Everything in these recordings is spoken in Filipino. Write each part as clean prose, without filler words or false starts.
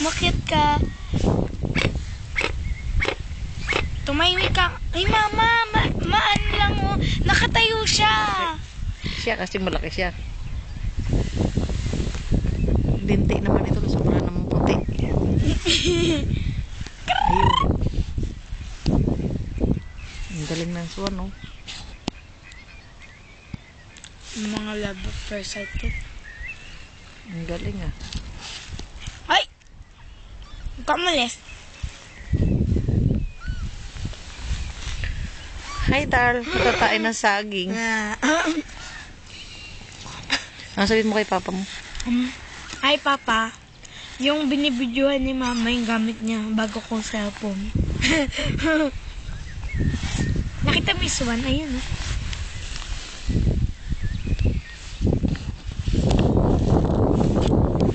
Makit ka. Tumahimik ka. Ay, mama, maan lang oh. Nakatayo siya. Siya kasi malaki siya. Binti naman ito. Sobrang naman puti. Ayun. Ang galing ng swan, no? Mga love at first sight. Ang galing, ah. Ay! Kamalis. Hi, Tal. Tatain ng saging. Ang sabihin mo kay papa mo? Ay, Papa. Yung binibidyohan ni Mama yung gamit niya bago kong cellphone. Nakita mo yung swan? Ayun, oh.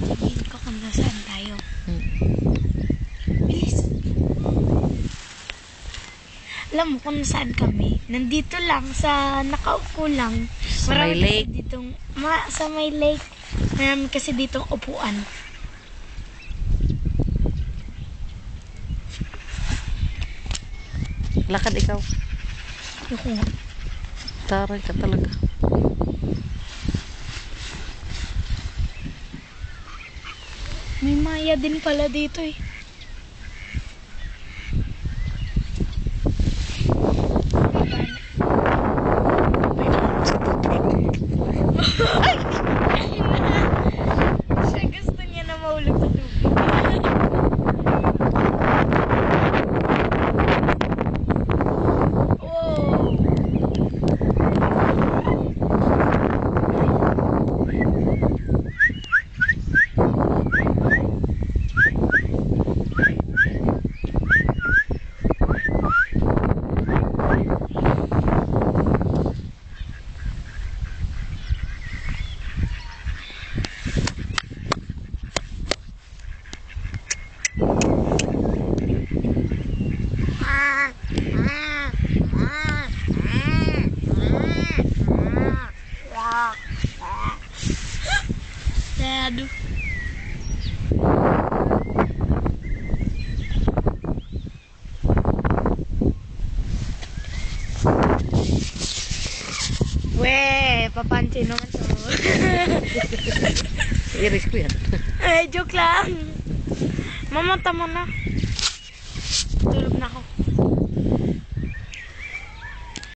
Sabihin ko kung nasaan tayo. Please. Alam mo kung nasaan kami? Nandito lang sa nakaupo lang. Sa may lake. Sa may lake. Marami kasi ditong upuan. Lakad ikaw. Yung nga. Taray ka talaga. May maya din pala dito eh. Siya gusto niya na mahulog sa tubig. Dad. Weh, papansin naman to. I-risk ko yan. Joke lang. Mama, tama na. Tulog na ako.